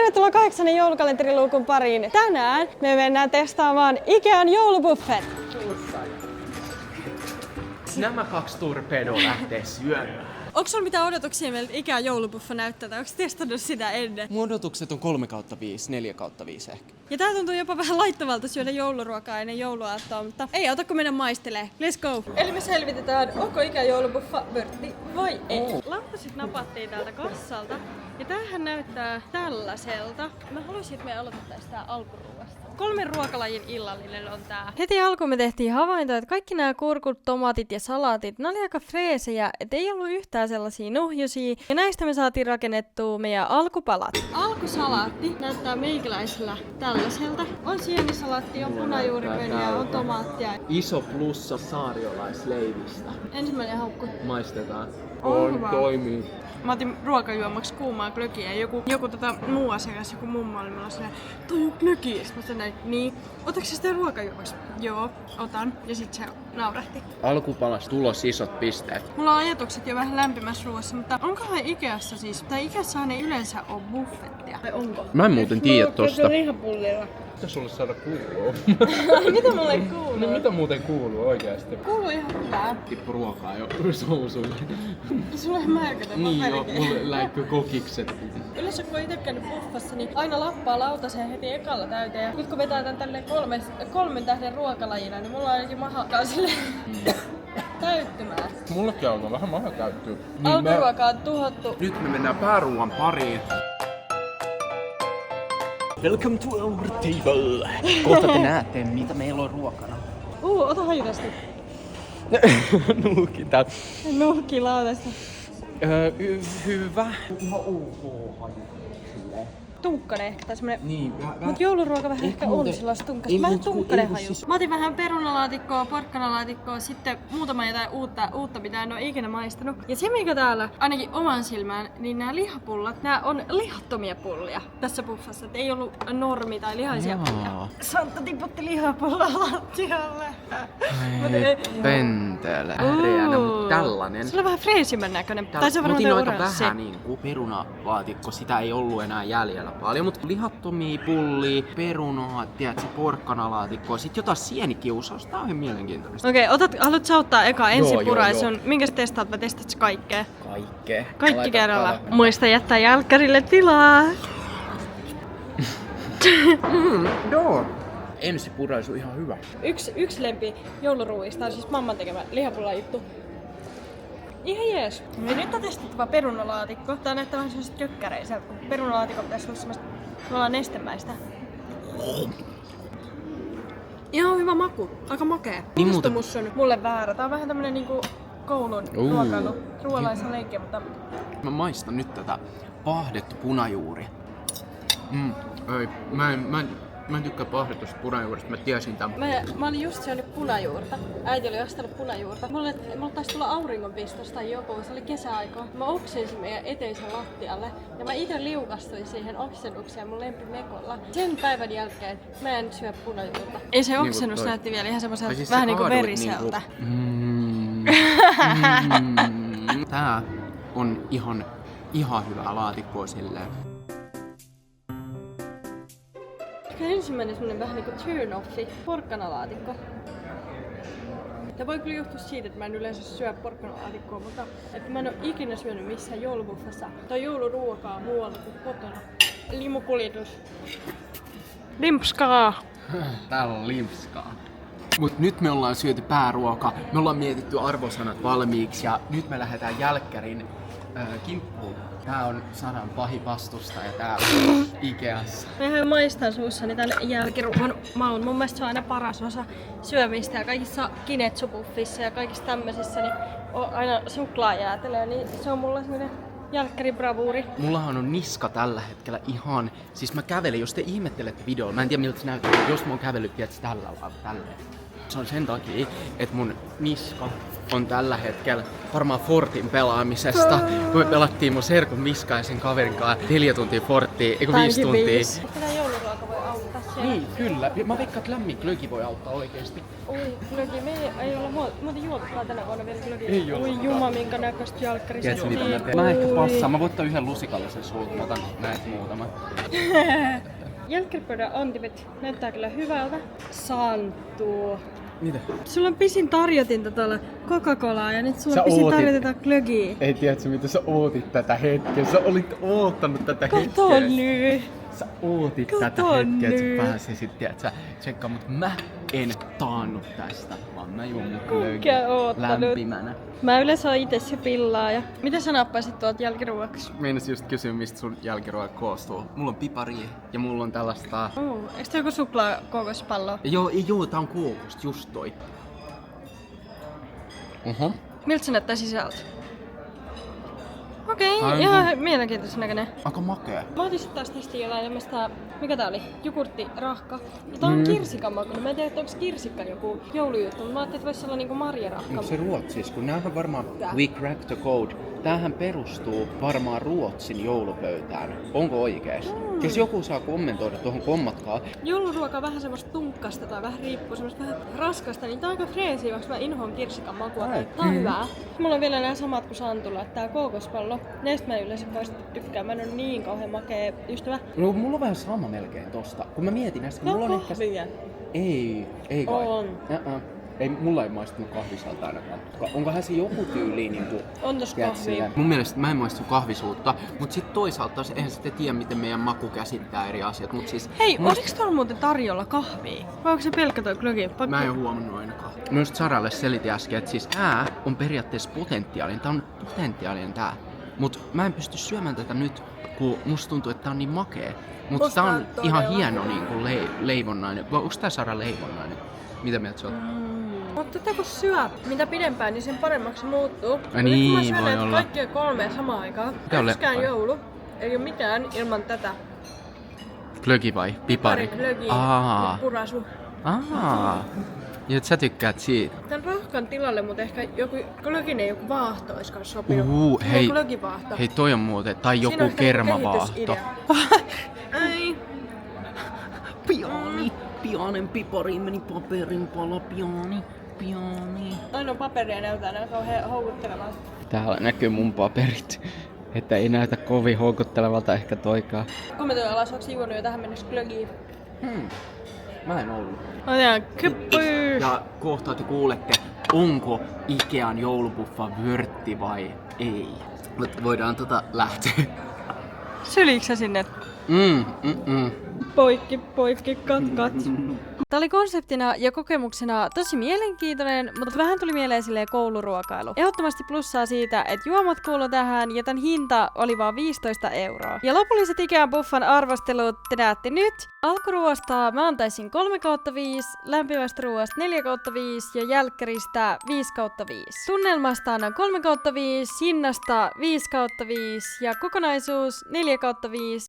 Tervetuloa 8. joulukalenteriluukun pariin. Tänään me mennään testaamaan Ikean joulubuffet. Nämä 2 turpedoa lähtee syömään. Onko sulla mitään odotuksia meiltä Ikean joulubuffa näyttää? Onko testannut sitä ennen? Mun odotukset on 3/5, 4/5 ehkä. Ja tää tuntuu jopa vähän laittavalta syödä jouluruokaa ennen jouluaattoa, mutta ei auta kun mennä maistelee. Let's go! Eli me selvitetään, onko Ikean joulubuffa vörtti vai ei. Lautaset napattiin täältä kassalta. Ja tämähän näyttää tällaiselta. Mä haluaisin, että me aloitettaisiin tää alkuruuasta. 3 ruokalajin illallinen on tää. Heti alkuun me tehtiin havainto, että kaikki nämä kurkut, tomaatit ja salaatit, ne oli aika freesejä, et ei ollut yhtään sellaisia nuhjusia. Ja näistä me saatiin rakennettua meidän alkupalat. Alkusalaatti näyttää meikäläisellä tällaiselta. On sienisalaattia, on punajuuripöniä, on tomaattia. Iso plussa saariolaisleivistä. Ensimmäinen haukku. Maistetaan. On toimii. Mä otin ruokajuomaksi kuumaa glögiä ja joku muu asiakas, joku mummo oli mulla silleen, toi on glögi. Ja mä sanoin, niin, otatko sä sitä ruokajuomaksi? Joo, otan. Ja sit se naurahti. Alkupalas tulos isot pisteet. Mulla on ajatukset jo vähän lämpimässä ruoassa, mutta onkohan Ikeassa siis, tai Ikeassahan ei yleensä ole buffettia. Vai onko? Mä en muuten tiedä tosta. Lihapullilla. Mitä sulle saada kuuluu? Mitä mulle kuuluu? No mitä muuten kuuluu oikeasti? Kuuluu ihan hyvää. Tippu ruokaa jo sousulle. Sulle ei märkätä, Niin joo, mulle läikky kokikset. Yleensä kun on ite käynyt buffassa, niin aina lappaa lautaseen heti ekalla täyteen. Ja nyt kun vetää tän tälleen 3 tähden ruokalajina, niin mulla on ainakin maha alkaa silleen täyttymään. Mullekin alkaa vähän maha täyttyy. Alkuruoka on tuhottu. Nyt me mennään pääruuan pariin. Welcome to our table! Kohta te näette, mitä meillä on ruokana. Ota haju tästä. Nuukinta. Nuhki lautasta. Hyvä. Ihan ok haju. Tunkkanen ehkä tai semmonen. Niin, Mut jouluruoka vähän ehkä on sellaista tunkkasta. Vähän tunkkanen haju. Siis... Mä otin vähän perunalaatikkoa, porkkanalaatikkoa, sitten muutama jotain uutta mitä en oo ikinä maistanut. Ja se mikä täällä, ainakin oman silmään, niin nämä lihapullat, nämä on lihattomia pullia tässä buffassa. Et ei ollut normi tai lihaisia pullia. Santa tiputti lihapullaa lattialle. Pentele. Äreänä, mut tällainen. Se on vähän freesimän näköinen. Tai se on varmaan aika oranssi. vähän niinku perunalaatikko, sitä ei ollut enää jäljellä paljon, mutta lihattomia pullia, perunaa, tiedätkö, porkkanalaatikkoa, sit jotain sienikiusausta, tää on ihan mielenkiintoista. Okei, haluat sä ottaa eka ensin Joo, puraa, joo. minkä sä testaat vai testaat sä kaikkea? Kaikkea. Kaikki kerralla. Muista jättää jälkkärille tilaa. Joo. Ensi puraisu on ihan hyvä. Yksi lempi jouluruuista on siis mamman tekemä lihapulla juttu. Ihan jees. Ja nyt on testattava perunalaatikko. Tää näyttää vähän sellaiset kökkäreiseltä, kun perunalaatikko pitäisi olla semmoista nestemäistä. Ihan hyvä maku. Aika makea. Muistumus on mulle väärä. Tää on vähän tämmönen niinku koulun ruokailu. Ruoalaisen leikkiä, mutta... Mä maistan nyt tätä paahdettu punajuuri. Mä en tykkää paahdetusta punajuuresta, mä tiesin tämän. Mä olin just syönyt punajuurta. Äiti oli ostanut punajuurta. Mulle taisi tulla auringonpistos tai joku, se oli kesäaikaa. Mä oksensin meidän eteisen lattialle ja mä itse liukastuin siihen oksennukseen mun lempimekolla. Sen päivän jälkeen mä en syö punajuurta. Ei se oksennus näytti vielä ihan semmoiselta siis vähän niinku veriseltä. Tää on ihan hyvää laatikkoa silleen. Ensimmäinen semmonen vähän niinku turn-offi, porkkanalaatikko. Tämä voi kyllä johtua siitä, että mä en yleensä syö porkkanalaatikkoa, mutta että mä en oo ikinä syönyt missään joulubuffassa tai jouluruokaa muualla kuin kotona. Limukuljetus. Limpskaa! Täällä on limpskaa. Mut nyt me ollaan syöty pääruoka, me ollaan mietitty arvosanat valmiiksi ja nyt me lähdetään jälkkärin kimppuun. Tää on Saran pahin vastustaja täällä Ikeassa. Mä maistan suussani tän jälkiruoan maun. Mun mielestä se on aina paras osa syömistä ja kaikissa kinetsubuffissa ja kaikissa tämmöisissä niin on aina suklaa jäätelöä, niin se on mulla semmonen jälkkäribravuuri. Mullahan on niska tällä hetkellä ihan... Siis mä kävelin, jos te ihmettelette videolla, mä en tiedä miltä se näyttää, jos mä oon kävellyt tietysti tällä lailla tälleen. Se on sen takia, että mun niska on tällä hetkellä varmaan Fortin pelaamisesta. Kun me pelattiin mun serkun Miska ja sen kaverin kanssa 4 tuntia Forttia, eikö 5 tuntia. Tätä jouluruoka voi auttaa Niin, kyllä. Mä veikkaan, että lämmin glögi voi auttaa oikeesti. Oi, glögi. Me ei olla muuten juotukaan tänä vuonna vielä glögi. Ei olla. Oi juma, minkä näköistä jälkkäriä. Tiedätkö mitä mä teen? Mä ehkä passaan. Mä voin ottaa yhden lusikallisen sulta. Mä otan näitä muutaman. Jälkkäripöydän antimet näyttää kyllä hyvältä. Santtu. Mitä? Sulla on pisin tarjotinta tuolla Coca-Colaa ja nyt sulla Sä on pisin ootit. tarjotinta glögiä. Ei tiedätkö mitä sä ootit tätä hetkeä? Sä olit oottanut tätä Kato hetkeä. nyt. Sä ootit Kato tätä hetkeä, että nyt. sä pääsisit, tiedätkö, tsekkaan, mutta mä en taannu tästä, vaan mä juon mun glögiä Mikä oottanut? lämpimänä. Mä yleensä oon itse se pillaaja. Mitä sä nappaisit tuolta jälkiruokaksi? Meinasin just kysyä, mistä sun jälkiruoka koostuu. Mulla on pipari ja mulla on tällaista... Eikö tää joku suklaakookospallo? Joo, tää on kookosta, just toi. Miltä se näyttää sisältä? Okei, Aivan. ihan mielenkiintoisen näköinen. Aika makea. Mä otin sit taas testiin jollain tämmöstä, mikä tää oli? Jogurtti, rahka. Ja tää on kirsikan makuinen. Mä en tiedä, että onks kirsikka joku joulujuttu, mutta mä ajattelin, että vois olla niinku marjarahka. Onko se Ruotsis? Kun näähän varmaan We Cracked the Code. Tämähän perustuu varmaan Ruotsin joulupöytään. Onko oikees? Jos joku saa kommentoida tuohon, kommatkaa. Jouluruoka on vähän semmoista tunkkasta tai vähän riippuu semmoista vähän raskasta, niin tää on aika freesiä, vaikka mä inhoan kirsikan makua. Tää on hyvää. Mulla on vielä nämä samat kuin Santulla, että tää kookospallo. Näistä mä yleensä kauheasti tykkään. Mä en oo niin kauhean makea ystävä. No, mulla on vähän sama melkein tosta. Kun mä mietin näistä, kun mulla on ehkä... kahvia. Ei kai. On. Ei, mulla ei maistunut kahvisalta ainakaan. Onkohan se joku tyyli niinku... On tossa kahvia. Mun mielestä mä en maistu kahvisuutta, mut sit toisaalta taas eihän sitten tiedä miten meidän maku käsittää eri asiat, mut siis... Hei, oliks tuolla muuten tarjolla kahvia? Vai onko se pelkkä toi glögi? Mä en oo huomannut ainakaan. Mä just Saralle selitin äsken, että siis on periaatteessa potentiaalinen. Tää on potentiaalinen tää. Mut mä en pysty syömään tätä nyt, kun musta tuntuu, että tää on niin makee. Mut Musta tää on on todella ihan hieno niinku leivonnainen. Vai onks tää Sara leivonnainen? Mitä mieltä sä oot? Mutta tätä kun syö, mitä pidempään, niin sen paremmaksi se muuttuu. Ai niin, Nyt kun mä syön voi näitä olla. kaikkia kolmea samaan aikaan, Tää on yksikään leppäri. joulu, ei oo mitään ilman tätä. Glögi vai? Pipari? Glögi Aa. ja purasu. Ja et sä tykkäät siitä? Tän rahkan tilalle, mutta ehkä joku glöginen joku vaahto ois kans sopinut. Hei, Glögivaahto. hei toi on muuten, tai Siinä on joku ehkä kermavaahto. kehitysidea. Ai. Pianen pipariin meni paperin pala, piani. Ainoa paperia näyttää nää kauhean houkuttelevalta. Täällä näkyy mun paperit, että ei näytä kovin houkuttelevalta ehkä toikaan. Kommentoi alas, onko juonut jo tähän mennessä glögiä? Mä en ollut. Otetaan kyppyy! Ja kohta te kuulette, onko Ikean joulupuffa vörtti vai ei. Mutta voidaan lähteä. Syliitkö sä sinne? Poikki, kat. Tää oli konseptina ja kokemuksena tosi mielenkiintoinen, mutta vähän tuli mieleen silleen kouluruokailu. Ehdottomasti plussaa siitä, että juomat kuuluu tähän ja tän hinta oli vaan 15 €. Ja lopulliset Ikean buffan arvostelut te näette nyt. Alkuruoasta mä antaisin 3/5, lämpimästä ruoasta 4/5 ja jälkkäristä 5/5. Tunnelmasta annan 3/5, hinnasta 5/5 ja kokonaisuus 4/5